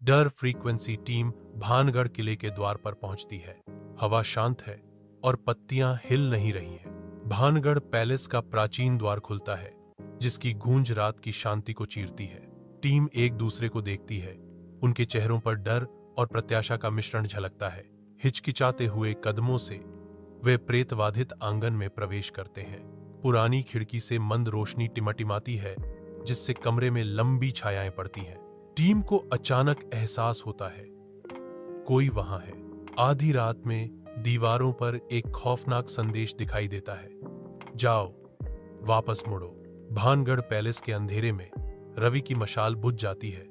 डर frequency team Bhangarh किले के द्वार पर पहुंचती है। हवा शांत है और पत्तियां हिल नहीं रही हैं। भानगढ़ पैलेस का प्राचीन द्वार खुलता है, जिसकी गूंज रात की शांति को चीरती है। टीम एक दूसरे को देखती है। उनके चेहरों पर डर और प्रत्याशा का मिश्रण झलकता है। हिचकिचाते हुए कदमों से वे प्रेतवाधित आंगन में प्रवेश करते हैं। पुरानी खिड़की से मंद रोशनी टिमटिमाती है, जिससे कमरे में लंबी छायाएं पड़ती हैं। टीम को अचानक एहसास होता है कोई वहां है। आधी रात में दीवारों पर एक खौफनाक संदेश दिखाई देता है, जाओ, वापस मुड़ो। भानगढ़ पैलेस के अंधेरे में रवि की मशाल बुझ जाती है,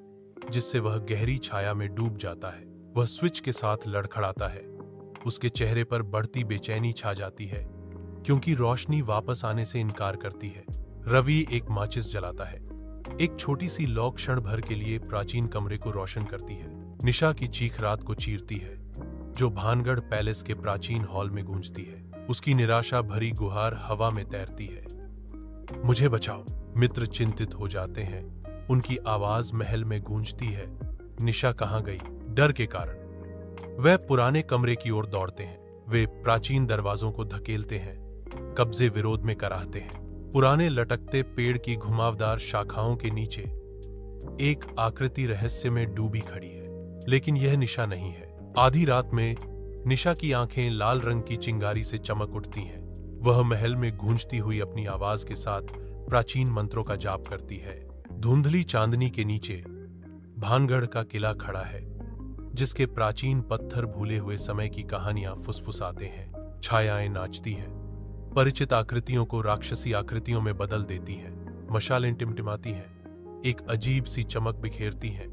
जिससे वह गहरी छाया में डूब जाता है। वह स्विच के साथ लड़खड़ाता है। उसके चेहरे पर बढ़ती बेचैनी छा जाती है, क्योंकि रोशनी वापस आने से इनकार करती है। रवि एक माचिस जलाता है। एक छोटी सी लौ क्षण भर के लिए प्राचीन कमरे को रोशन करती है। निशा की चीख रात को चीरती है, जो भानगढ़ पैलेस के प्राचीन हॉल में गूंजती है। उसकी निराशा भरी गुहार हवा में तैरती है, मुझे बचाओ। मित्र चिंतित हो जाते हैं। उनकी आवाज महल में गूंजती है, निशा कहां गई? डर के कारण वह पुराने कमरे की ओर दौड़ते हैं। वे प्राचीन दरवाजों को धकेलते हैं, कब्जे विरोध में कराहते हैं। पुराने लटकते पेड़ की घुमावदार शाखाओं के नीचे एक आकृति रहस्य में डूबी खड़ी है, लेकिन यह निशा नहीं है। आधी रात में निशा की आंखें लाल रंग की चिंगारी से चमक उठती हैं। वह महल में गूंजती हुई अपनी आवाज के साथ प्राचीन मंत्रों का जाप करती है। धुंधली चांदनी के नीचे भानगढ़ का किला खड़ा है, जिसके प्राचीन पत्थर भूले हुए समय की कहानियां फुसफुसाते हैं। छायाएं नाचती हैं, परिचित आकृतियों को राक्षसी आकृतियों में बदल देती हैं। मशालें टिमटिमाती हैं, एक अजीब सी चमक बिखेरती हैं,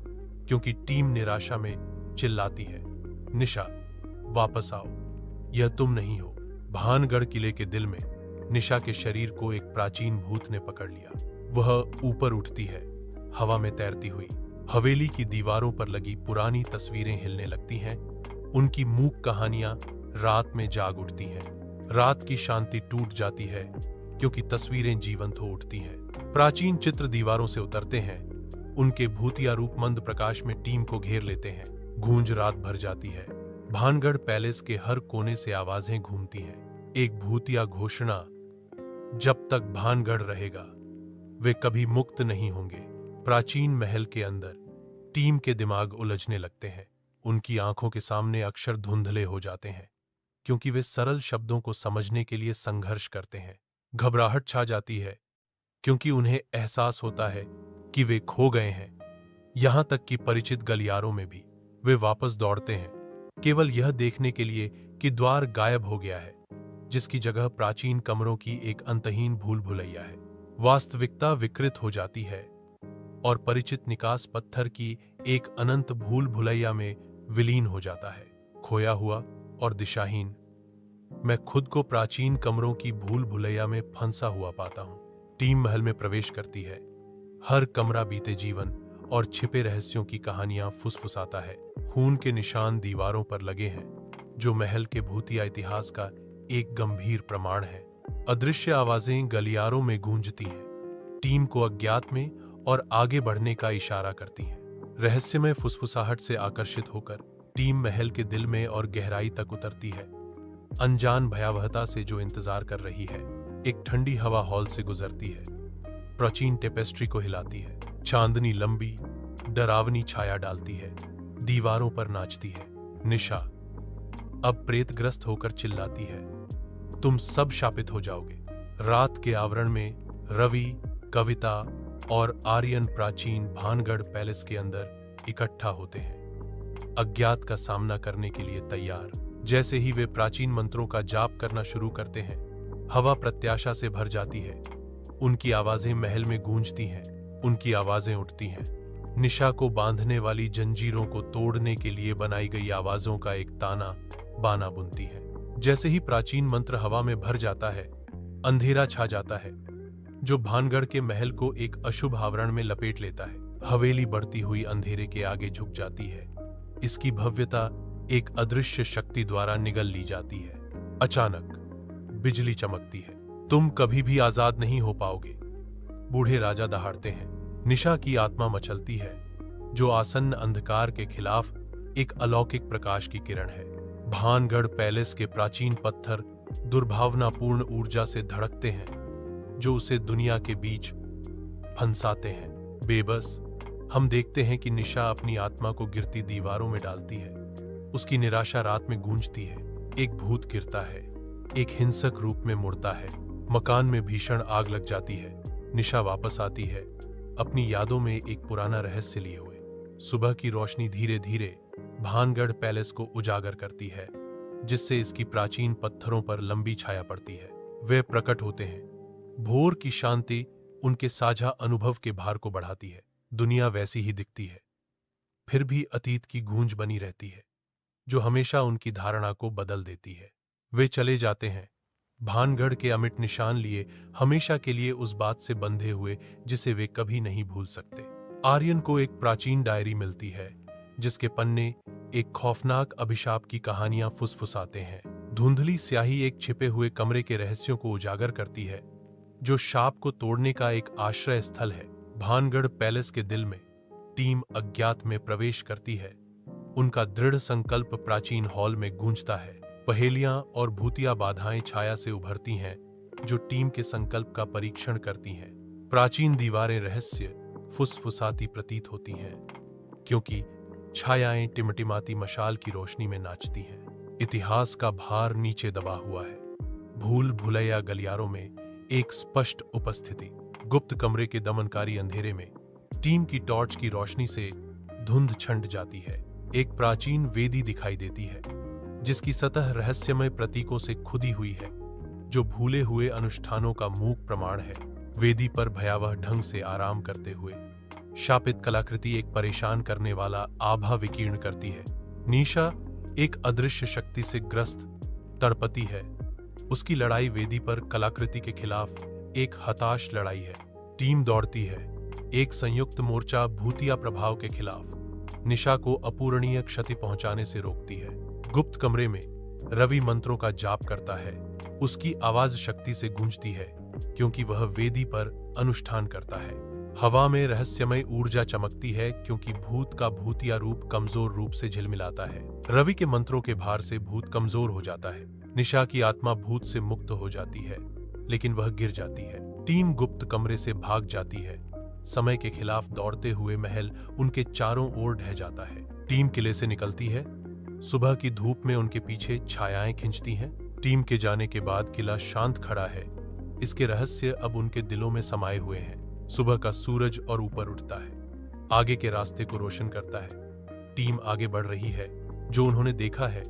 क्योंकि टीम निराशा में चिल्लाती है, निशा, वापस आओ, यह तुम नहीं हो। भानगढ़ किले के दिल में निशा के शरीर को एक प्राचीन भूत ने पकड़ लिया। वह ऊपर उठती है, हवा में तैरती हुई। हवेली की दीवारों पर लगी पुरानी तस्वीरें हिलने लगती हैं। उनकी मूक कहानियां रात में जाग उठती हैं। रात की शांति टूट जाती है, क्योंकि तस्वीरें जीवंत हो उठती हैं। प्राचीन चित्र दीवारों से उतरते हैं। उनके भूतिया रूप मंद प्रकाश में टीम को घेर लेते हैं। गूंज रात भर जाती है। भानगढ़ पैलेस के हर कोने से आवाजें घूमती हैं। एक भूतिया घोषणा, जब तक भानगढ़ रहेगा वे कभी मुक्त नहीं होंगे। प्राचीन महल के अंदर टीम के दिमाग उलझने लगते हैं। उनकी आंखों के सामने अक्षर धुंधले हो जाते हैं, क्योंकि वे सरल शब्दों को समझने के लिए संघर्ष करते हैं। घबराहट छा जाती है, क्योंकि उन्हें एहसास होता है कि वे खो गए हैं। यहां तक कि परिचित गलियारों में भी वे वापस दौड़ते हैं, केवल यह देखने के लिए कि द्वार गायब हो गया है, जिसकी जगह प्राचीन कमरों की एक अंतहीन भूल भुलैया है। वास्तविकता विकृत हो जाती है और परिचित निकास पत्थर की एक अनंत भूल भुलैया में विलीन हो जाता है। खोया हुआ और दिशाहीन, मैं खुद को प्राचीन कमरों की भूल भुलैया में फंसा हुआ पाता हूं। टीम महल में प्रवेश करती है। हर कमरा बीते जीवन और छिपे रहस्यों की कहानियां फुसफुसाता है। खून के निशान दीवारों पर लगे हैं, जो महल के भूतिया इतिहास का एक गंभीर प्रमाण है। अदृश्य आवाजें गलियारों में गूंजती हैं, टीम को अज्ञात में और आगे बढ़ने का इशारा करती हैं। रहस्यमय फुसफुसाहट से आकर्षित होकर टीम महल के दिल में और गहराई तक उतरती है। अनजान भयावहता से जो इंतजार कर रही है। एक ठंडी हवा हॉल से गुजरती है, प्राचीन टेपेस्ट्री को हिलाती है। चांदनी लंबी डरावनी छाया डालती है, दीवारों पर नाचती है। निशा अब प्रेतग्रस्त होकर चिल्लाती है, तुम सब शापित हो जाओगे। रात के आवरण में रवि, कविता और आर्यन प्राचीन भानगढ़ पैलेस के अंदर इकट्ठा होते हैं, अज्ञात का सामना करने के लिए तैयार। जैसे ही वे प्राचीन मंत्रों का जाप करना शुरू करते हैं, हवा प्रत्याशा से भर जाती है। उनकी आवाजें महल में गूंजती हैं, उनकी आवाजें उठती हैं। निशा को बांधने वाली जंजीरों को तोड़ने के लिए बनाई गई आवाजों का एक ताना बाना बुनती है। जैसे ही प्राचीन मंत्र हवा में भर जाता है, अंधेरा छा जाता है, जो भानगढ़ के महल को एक अशुभ आवरण में लपेट लेता है। हवेली बढ़ती हुई अंधेरे के आगे झुक जाती है। इसकी भव्यता एक अदृश्य शक्ति द्वारा निगल ली जाती है। अचानक बिजली चमकती है। तुम कभी भी आजाद नहीं हो पाओगे, बूढ़े राजा दहाड़ते हैं। निशा की आत्मा मचलती है, जो आसन्न अंधकार के खिलाफ एक अलौकिक प्रकाश की किरण है। भानगढ़ पैलेस के प्राचीन पत्थर दुर्भावनापूर्ण ऊर्जा से धड़कते हैं, जो उसे दुनिया के बीच फंसाते हैं। बेबस हम देखते हैं कि निशा अपनी आत्मा को गिरती दीवारों में डालती है। उसकी निराशा रात में गूंजती है। एक भूत गिरता है, एक हिंसक रूप में मुड़ता है। मकान में भीषण आग लग जाती है। निशा वापस आती है, अपनी यादों में एक पुराना रहस्य लिए हुए। सुबह की रोशनी धीरे धीरे भानगढ़ पैलेस को उजागर करती है, जिससे इसकी प्राचीन पत्थरों पर लंबी छाया पड़ती है। वे प्रकट होते हैं। भोर की शांति उनके साझा अनुभव के भार को बढ़ाती है। दुनिया वैसी ही दिखती है, फिर भी अतीत की गूंज बनी रहती है, जो हमेशा उनकी धारणा को बदल देती है। वे चले जाते हैं, भानगढ़ के अमिट निशान लिए, हमेशा के लिए उस बात से बंधे हुए जिसे वे कभी नहीं भूल सकते। आर्यन को एक प्राचीन डायरी मिलती है, जिसके पन्ने एक खौफनाक अभिशाप की कहानियां फुसफुसाते हैं। धुंधली स्याही एक छिपे हुए कमरे के रहस्यों को उजागर करती है, जो शाप को तोड़ने का एक आश्रय स्थल है। भानगढ़ पैलेस के दिल में टीम अज्ञात में प्रवेश करती है। उनका दृढ़ संकल्प प्राचीन हॉल में गूंजता है। पहेलियां और भूतिया बाधाएं छाया से उभरती हैं, जो टीम के संकल्प का परीक्षण करती हैं। प्राचीन दीवारें रहस्य फुसफुसाती प्रतीत होती हैं, क्योंकि छायाएं टिमटिमाती मशाल की रोशनी में नाचती हैं। इतिहास का भार नीचे दबा हुआ है। भूल भुलैया गलियारों में एक स्पष्ट उपस्थिति। गुप्त कमरे के दमनकारी अंधेरे में टीम की टॉर्च की रोशनी से धुंध छंट जाती है। एक प्राचीन वेदी दिखाई देती है, जिसकी सतह रहस्यमय प्रतीकों से खुदी हुई है, जो भूले हुए अनुष्ठानों का मूक प्रमाण है। वेदी पर भयावह ढंग से आराम करते हुए शापित कलाकृति एक परेशान करने वाला आभा विकीर्ण करती है। निशा एक अदृश्य शक्ति से ग्रस्त तड़पती है। उसकी लड़ाई वेदी पर कलाकृति के खिलाफ एक हताश लड़ाई है। टीम दौड़ती है, एक संयुक्त मोर्चा भूतिया प्रभाव के खिलाफ। निशा को अपूरणीय क्षति पहुंचाने से रोकती है। गुप्त कमरे में रवि मंत्रों का जाप करता है। उसकी आवाज शक्ति से गूंजती है, क्योंकि वह वेदी पर अनुष्ठान करता है। हवा में रहस्यमय ऊर्जा चमकती है, क्योंकि भूत का भूतिया रूप कमजोर रूप से झिलमिलाता है। रवि के मंत्रों के भार से भूत कमजोर हो जाता है। निशा की आत्मा भूत से मुक्त हो जाती है, लेकिन वह गिर जाती है। टीम गुप्त कमरे से भाग जाती है। समय के खिलाफ दौड़ते हुए महल उनके चारों ओर ढह जाता है। टीम किले से निकलती है। सुबह की धूप में उनके पीछे छायाएं खिंचती हैं। टीम के जाने के बाद किला शांत खड़ा है। इसके रहस्य अब उनके दिलों में समाये हुए हैं। सुबह का सूरज और ऊपर उठता है, आगे के रास्ते को रोशन करता है। टीम आगे बढ़ रही है। जो उन्होंने देखा है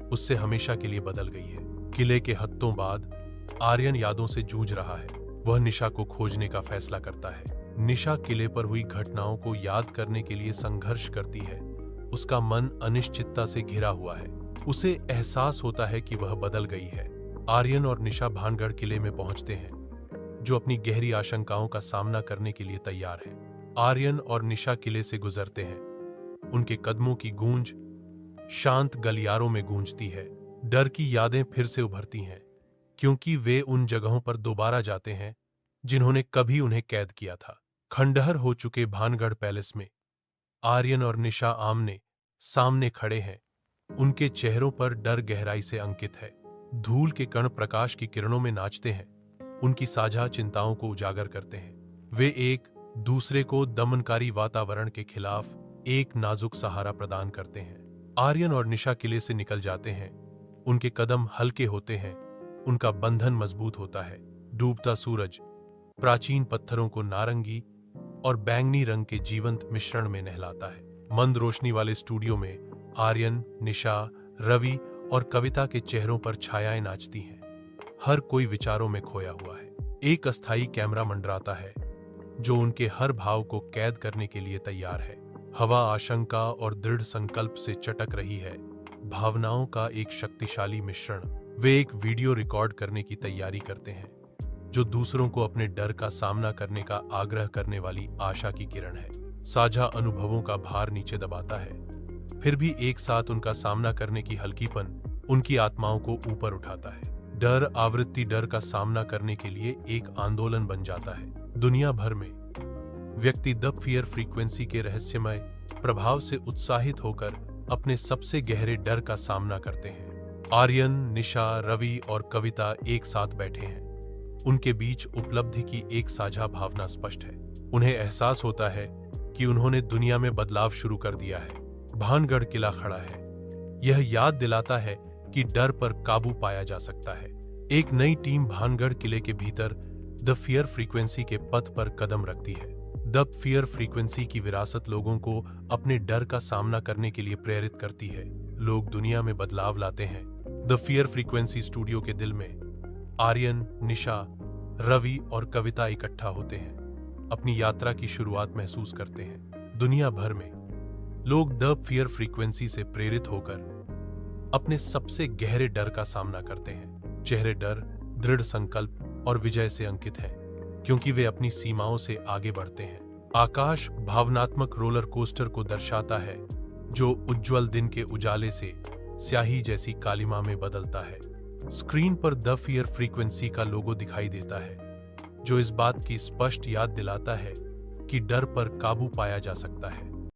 उससे हमेशा के लिए बदल गई है। किले के हत्तों बाद आर्यन यादों से जूझ रहा है। वह निशा को खोजने का फैसला करता है। निशा किले पर हुई घटनाओं को याद करने के लिए संघर्ष करती है। उसका मन अनिश्चितता से घिरा हुआ है। उसे एहसास होता है कि वह बदल गई है। आर्यन और निशा भानगढ़ किले में पहुंचते हैं, जो अपनी गहरी आशंकाओं का सामना करने के लिए तैयार है। आर्यन और निशा किले से गुजरते हैं। उनके कदमों की गूंज शांत गलियारों में गूंजती है। डर की यादें फिर से उभरती हैं, क्योंकि वे उन जगहों पर दोबारा जाते हैं जिन्होंने कभी उन्हें कैद किया था। खंडहर हो चुके भानगढ़ पैलेस में आर्यन और निशा आमने सामने खड़े हैं। उनके चेहरों पर डर गहराई से अंकित है। धूल के कण प्रकाश की किरणों में नाचते हैं, उनकी साझा चिंताओं को उजागर करते हैं। वे एक दूसरे को दमनकारी वातावरण के खिलाफ एक नाजुक सहारा प्रदान करते हैं। आर्यन और निशा किले से निकल जाते हैं। उनके कदम हल्के होते हैं, उनका बंधन मजबूत होता है। डूबता सूरज प्राचीन पत्थरों को नारंगी और बैंगनी रंग के जीवंत मिश्रण में नहलाता है। मंद रोशनी वाले स्टूडियो में आर्यन, निशा, रवि और कविता के चेहरों पर छायाएं नाचती हैं। हर कोई विचारों में खोया हुआ है। एक अस्थायी कैमरा मंडराता है, जो उनके हर भाव को कैद करने के लिए तैयार है। हवा आशंका और दृढ़ संकल्प से चटक रही है। भावनाओं का एक शक्तिशाली मिश्रण। वे एक वीडियो रिकॉर्ड करने की तैयारी करते हैं, जो दूसरों को अपने डर का सामना करने का आग्रह करने वाली आशा की किरण है। साझा अनुभवों का भार नीचे दबाता है, फिर भी एक साथ उनका सामना करने की हल्कीपन उनकी आत्माओं को ऊपर उठाता है। डर आवृत्ति डर का सामना करने के लिए एक आंदोलन बन जाता है। दुनिया भर में व्यक्ति द फियर फ्रीक्वेंसी के रहस्यमय प्रभाव से उत्साहित होकर अपने सबसे गहरे डर का सामना करते हैं। आर्यन, निशा, रवि और कविता एक साथ बैठे हैं। उनके बीच उपलब्धि की एक साझा भावना स्पष्ट है। उन्हें एहसास होता है कि उन्होंने दुनिया में बदलाव शुरू कर दिया है। भानगढ़ किला खड़ा है। यह याद दिलाता है कि डर पर काबू पाया जा सकता है। एक नई टीम भानगढ़ किले के भीतर द फियर फ्रीक्वेंसी के पथ पर कदम रखती है। द फियर फ्रीक्वेंसी की विरासत लोगों को अपने डर का सामना करने के लिए प्रेरित करती है। लोग दुनिया में बदलाव लाते हैं। द फियर फ्रीक्वेंसी स्टूडियो के दिल में आर्यन, निशा, रवि और कविता इकट्ठा होते हैं। अपनी यात्रा की शुरुआत महसूस करते हैं। दुनिया भर में लोग द फियर फ्रीक्वेंसी से प्रेरित होकर अपने सबसे गहरे डर का सामना करते हैं। चेहरे डर, दृढ़ संकल्प और विजय से अंकित हैं, क्योंकि वे अपनी सीमाओं से आगे बढ़ते हैं। आकाश भावनात्मक रोलर कोस्टर को दर्शाता है, जो उज्जवल दिन के उजाले से स्याही जैसी कालिमा में बदलता है। स्क्रीन पर द फियर फ्रीक्वेंसी का लोगो दिखाई देता है, जो इस बात की स्पष्ट याद दिलाता है कि डर पर काबू पाया जा सकता है।